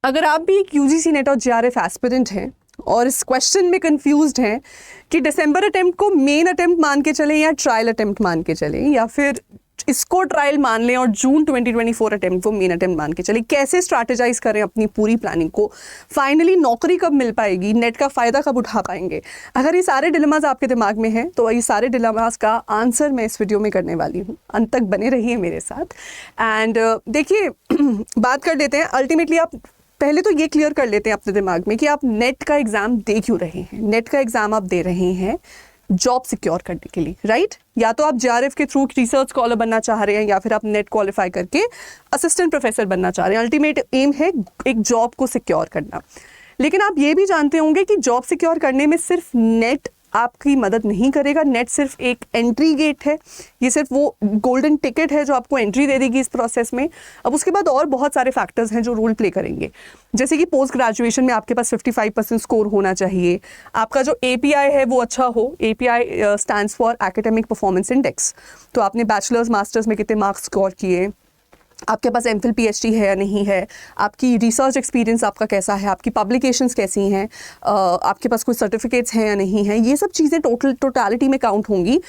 अगर आप भी एक यूजीसी नेट और जेआरएफ एस्पिरेंट हैं और इस क्वेश्चन में कंफ्यूज्ड हैं कि दिसंबर अटेम्प्ट को मेन अटेम्प्ट मान के चलें या ट्रायल अटेम्प्ट मान के चलें, या फिर इसको ट्रायल मान लें और जून 2024 अटेम्प्ट को मेन अटेम्प्ट मान के चलें, कैसे स्ट्रैटेजाइज करें अपनी पूरी प्लानिंग को, फाइनली नौकरी कब मिल पाएगी, नेट का फ़ायदा कब उठा पाएंगे, अगर ये सारे डिलेमास आपके दिमाग में हैं तो ये सारे डिलेमास का आंसर मैं इस वीडियो में करने वाली हूँ। अंत तक बने रहिए मेरे साथ। एंड देखिए बात कर लेते हैं। अल्टीमेटली आप पहले तो ये क्लियर कर लेते हैं अपने दिमाग में कि आप नेट का एग्ज़ाम दे क्यों रहे हैं। नेट का एग्ज़ाम आप दे रहे हैं जॉब सिक्योर करने के लिए, राइट? या तो आप जेआरएफ के थ्रू रिसर्च स्कॉलर बनना चाह रहे हैं या फिर आप नेट क्वालिफाई करके असिस्टेंट प्रोफेसर बनना चाह रहे हैं। अल्टीमेट एम है एक जॉब को सिक्योर करना। लेकिन आप ये भी जानते होंगे कि जॉब सिक्योर करने में सिर्फ नेट आपकी मदद नहीं करेगा। नेट सिर्फ एक एंट्री गेट है, ये सिर्फ वो गोल्डन टिकट है जो आपको एंट्री दे देगी इस प्रोसेस में। अब उसके बाद और बहुत सारे फैक्टर्स हैं जो रोल प्ले करेंगे, जैसे कि पोस्ट ग्रेजुएशन में आपके पास 55% स्कोर होना चाहिए, आपका जो API है वो अच्छा हो। API stands for academic performance index. तो आपने बैचलर्स मास्टर्स में कितने मार्क्स स्कोर किए, आपके पास MPhil PhD है या नहीं है, आपकी रिसर्च एक्सपीरियंस आपका कैसा है, आपकी पब्लिकेशंस कैसी हैं, आपके पास कोई सर्टिफिकेट्स हैं या नहीं हैं, ये सब चीज़ें टोटलिटी में काउंट होंगी।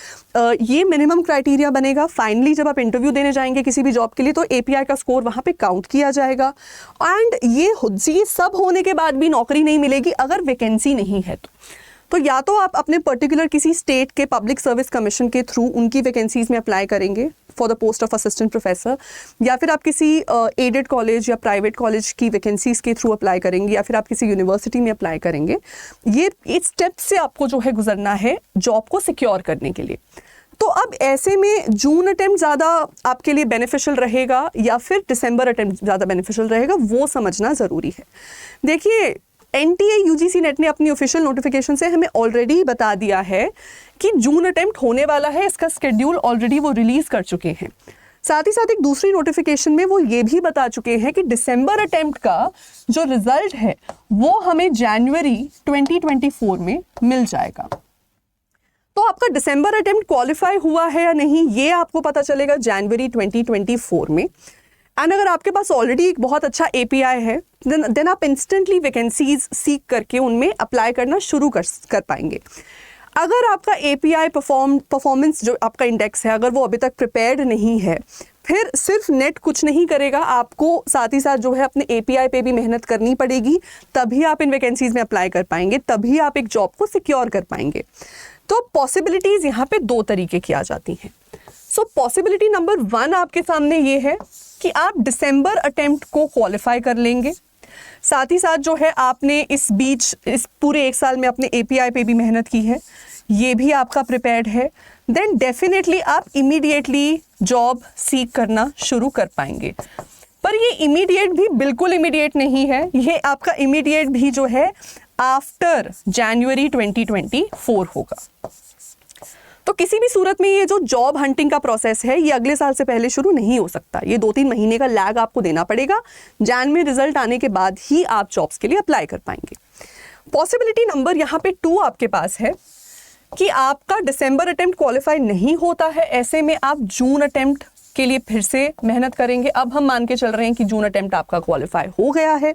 ये मिनिमम क्राइटेरिया बनेगा। फाइनली जब आप इंटरव्यू देने जाएंगे किसी भी जॉब के लिए तो API का स्कोर वहाँ पे काउंट किया जाएगा। एंड ये सब होने के बाद भी नौकरी नहीं मिलेगी अगर वैकेंसी नहीं है तो या तो आप अपने पर्टिकुलर किसी स्टेट के पब्लिक सर्विस कमीशन के थ्रू उनकी वैकेंसीज में अप्लाई करेंगे for the post of assistant professor, या फिर आप किसी एडेड कॉलेज या प्राइवेट कॉलेज की वैकेंसीज के थ्रू अप्लाई करेंगे, या फिर आप किसी यूनिवर्सिटी में अप्लाई करेंगे। ये इस स्टेप से आपको जो है गुजरना है जॉब को सिक्योर करने के लिए। तो अब ऐसे में जून अटेम्प्ट ज़्यादा आपके लिए बेनिफिशियल रहेगा या फिर दिसंबर अटेम्प्ट ज़्यादा बेनिफिशियल रहेगा, वो समझना ज़रूरी है। देखिए NTA UGC नेट ने अपनी ऑफिशियल नोटिफिकेशन से हमें ऑलरेडी बता दिया है कि जून अटेम्प्ट होने वाला है। इसका स्केड्यूल ऑलरेडी वो रिलीज़ कर चुके हैं। साथ ही साथ एक दूसरी नोटिफिकेशन में वो ये भी बता चुके हैं कि दिसंबर अटेम्प्ट का जो रिजल्ट है वो हमें जनवरी 2024 में मिल जाएगा। तो आपका दिसंबर अटेम्प्ट क्वालिफाई हुआ है या नहीं ये आपको पता चलेगा जनवरी 2024 में। एंड अगर आपके पास ऑलरेडी एक बहुत अच्छा API है देन आप इंस्टेंटली वैकेंसीज सीख करके उनमें अप्लाई करना शुरू कर पाएंगे। अगर आपका API परफॉर्मेंस जो आपका इंडेक्स है अगर वो अभी तक प्रिपेयर्ड नहीं है, फिर सिर्फ नेट कुछ नहीं करेगा, आपको साथ ही साथ जो है अपने API पे भी मेहनत करनी पड़ेगी, तभी आप इन वैकेंसीज में अप्लाई कर पाएंगे, तभी आप एक जॉब को सिक्योर कर पाएंगे। तो पॉसिबिलिटीज़ यहाँ पे दो तरीके की आ जाती हैं। सो पॉसिबिलिटी नंबर 1 आपके सामने ये है कि आप दिसंबर अटेम्प्ट को क्वालिफाई कर लेंगे, साथ ही साथ जो है आपने इस पूरे 1 साल में अपने API पे भी मेहनत की है, ये भी आपका प्रिपेयर्ड है, देन डेफिनेटली आप इमीडिएटली जॉब सीख करना शुरू कर पाएंगे। पर ये इमीडिएट भी बिल्कुल इमीडिएट नहीं है, ये आपका इमीडिएट भी जो है आफ्टर जनवरी 2024 होगा। तो किसी भी सूरत में ये जो जॉब हंटिंग का प्रोसेस है ये अगले साल से पहले शुरू नहीं हो सकता। ये 2-3 महीने का लैग आपको देना पड़ेगा। जैन में रिजल्ट आने के बाद ही आप जॉब्स के लिए अप्लाई कर पाएंगे। पॉसिबिलिटी नंबर यहाँ पे 2 आपके पास है कि आपका दिसंबर अटेम्प्ट क्वालिफाई नहीं होता है, ऐसे में आप जून अटेम्प्ट के लिए फिर से मेहनत करेंगे। अब हम मान के चल रहे हैं कि जून अटेम्प्ट आपका क्वालिफाई हो गया है,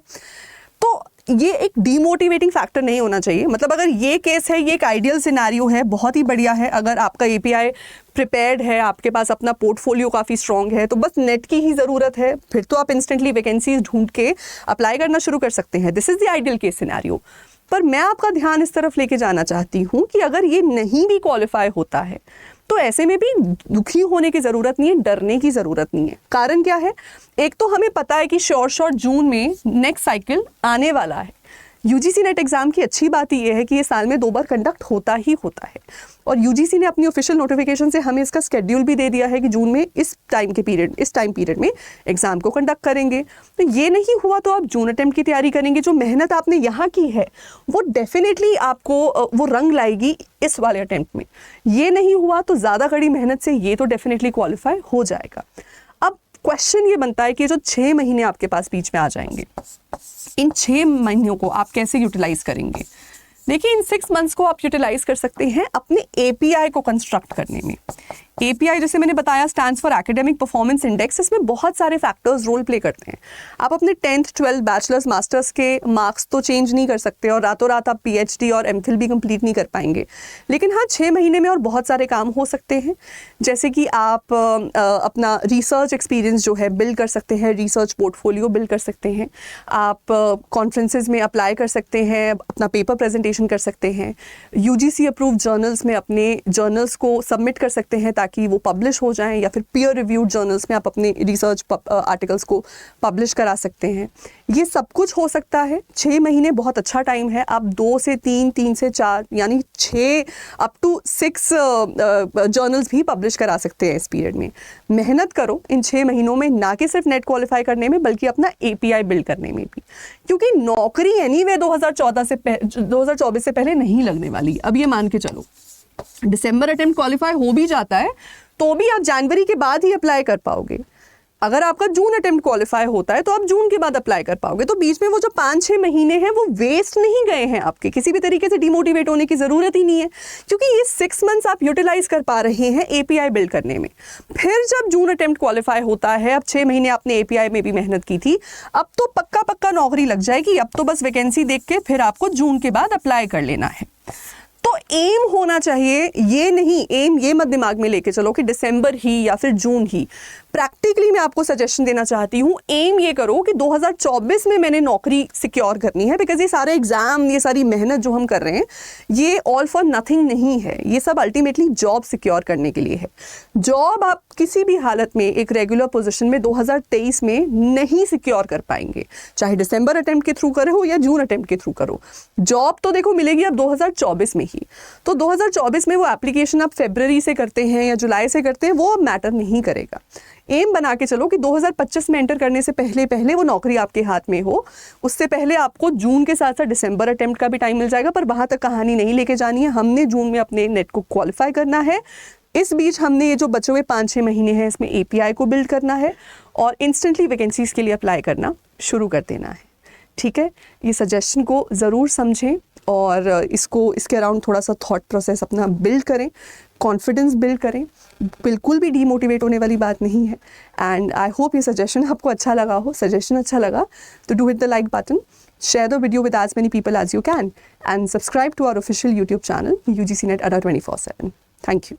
तो ये एक डीमोटिवेटिंग फैक्टर नहीं होना चाहिए। मतलब अगर ये केस है, ये एक आइडियल सिनारियो है, बहुत ही बढ़िया है। अगर आपका API प्रिपेयर्ड है, आपके पास अपना पोर्टफोलियो काफ़ी स्ट्रॉन्ग है, तो बस नेट की ही ज़रूरत है, फिर तो आप इंस्टेंटली वैकेंसीज ढूंढ के अप्लाई करना शुरू कर सकते हैं। This is the ideal case scenario. पर मैं आपका ध्यान इस तरफ लेके जाना चाहती हूँ कि अगर ये नहीं भी क्वालिफाई होता है तो ऐसे में भी दुखी होने की ज़रूरत नहीं है, डरने की ज़रूरत नहीं है। कारण क्या है? एक तो हमें पता है कि शॉर्ट जून में नेक्स्ट साइकिल आने वाला है। UGC नेट एग्ज़ाम की अच्छी बात ये है कि ये साल में 2 बार कंडक्ट होता ही होता है, और UGC ने अपनी ऑफिशियल नोटिफिकेशन से हमें इसका स्केड्यूल भी दे दिया है कि जून में इस टाइम पीरियड में एग्ज़ाम को कंडक्ट करेंगे। तो ये नहीं हुआ तो आप जून अटेम्प्ट की तैयारी करेंगे। जो मेहनत आपने यहाँ की है वो डेफिनेटली आपको वो रंग लाएगी इस वाले अटेम्प्ट में। ये नहीं हुआ तो ज़्यादा कड़ी मेहनत से ये तो डेफिनेटली क्वालिफाई हो जाएगा। अब क्वेश्चन ये बनता है कि जो 6 महीने आपके पास बीच में आ जाएंगे, इन 6 महीनों को आप कैसे यूटिलाइज करेंगे? देखिए, इन 6 मंथ्स को आप यूटिलाइज कर सकते हैं अपने API को कंस्ट्रक्ट करने में। API जैसे मैंने बताया stands for academic performance index, इसमें बहुत सारे फैक्टर्स रोल प्ले करते हैं। आप अपने 10th 12th बैचलर्स मास्टर्स के मार्क्स तो चेंज नहीं कर सकते और रातों रात आप PhD और MPhil भी कंप्लीट नहीं कर पाएंगे, लेकिन हाँ 6 महीने में और बहुत सारे काम हो सकते हैं। जैसे कि आप अपना रिसर्च एक्सपीरियंस जो है बिल्ड कर सकते हैं, रिसर्च पोर्टफोलियो बिल्ड कर सकते हैं, आप कॉन्फ्रेंसेज में अप्लाई कर सकते हैं, अपना पेपर प्रेजेंटेशन कर सकते हैं, UGC अप्रूव्ड जर्नल्स में अपने जर्नल्स को सबमिट कर सकते हैं ताकि वो पब्लिश हो जाएं, या फिर पीयर रिव्यूड जर्नल्स में आप अपने रिसर्च आर्टिकल्स को पब्लिश करा सकते हैं। ये सब कुछ हो सकता है। 6 महीने बहुत अच्छा टाइम है। आप 2 से 3, 3 से 4 यानी 6 अप टू 6 जर्नल्स भी पब्लिश करा सकते हैं इस पीरियड में। मेहनत करो इन 6 महीनों में, ना कि सिर्फ नेट क्वालिफाई करने में बल्कि अपना API बिल्ड करने में भी, क्योंकि नौकरी एनीवे 2024 से पहले नहीं लगने वाली। अब ये मान के चलो दिसंबर अटेम्प्ट क्वालिफाई हो भी जाता है तो भी आप जनवरी के बाद ही अप्लाई कर पाओगे। अगर आपका जून अटेम्प्ट क्वालिफाई होता है तो आप जून के बाद अप्लाई कर पाओगे। तो बीच में वो जो 5-6 महीने हैं वो वेस्ट नहीं गए हैं आपके। किसी भी तरीके से डिमोटिवेट होने की ज़रूरत ही नहीं है, क्योंकि ये 6 मंथ्स आप यूटिलाइज कर पा रहे हैं API बिल्ड करने में। फिर जब जून अटेम्प्ट क्वालिफाई होता है, अब 6 महीने आपने API में भी मेहनत की थी, अब तो पक्का नौकरी लग जाएगी। अब तो बस वैकेंसी देख के फिर आपको जून के बाद अप्लाई कर लेना है। तो एम होना चाहिए, ये नहीं, एम ये मत दिमाग में लेके चलो कि दिसंबर ही या फिर जून ही। प्रैक्टिकली मैं आपको सजेशन देना चाहती हूँ, एम ये करो कि 2024 में मैंने नौकरी सिक्योर करनी है। बिकॉज ये सारे एग्जाम, ये सारी मेहनत जो हम कर रहे हैं, ये ऑल फॉर नथिंग नहीं है। ये सब अल्टीमेटली जॉब सिक्योर करने के लिए है। जॉब आप किसी भी हालत में एक रेगुलर पोजीशन में 2023 में नहीं सिक्योर कर पाएंगे, चाहे दिसंबर अटेम्प्ट के थ्रू करो या जून अटेम्प्ट के थ्रू करो। जॉब तो देखो मिलेगी अब 2024 में ही। तो 2024 में वो एप्लीकेशन आप फरवरी से करते हैं या जुलाई से करते हैं, वो मैटर नहीं करेगा। एम बना के चलो कि 2025 में एंटर करने से पहले वो नौकरी आपके हाथ में हो। उससे पहले आपको जून के साथ साथ दिसंबर अटेम्प्ट का भी टाइम मिल जाएगा, पर वहां तक कहानी नहीं लेके जानी है। हमने जून में अपने नेट को क्वालिफाई करना है। इस बीच हमने ये जो बचे हुए 5-6 महीने हैं, इसमें API को बिल्ड करना है और इंस्टेंटली वैकेंसीज के लिए अप्लाई करना शुरू कर देना है। ठीक है, ये सजेशन को ज़रूर समझें और इसके अराउंड थोड़ा सा थॉट प्रोसेस अपना बिल्ड करें, कॉन्फिडेंस बिल्ड करें। बिल्कुल भी डीमोटिवेट होने वाली बात नहीं है। एंड आई होप ये सजेशन आपको अच्छा लगा हो। सजेशन अच्छा लगा तो do hit the like button, share the video with as many people as you can, and subscribe to our official YouTube channel UGC Net Adda 24/7. Thank you.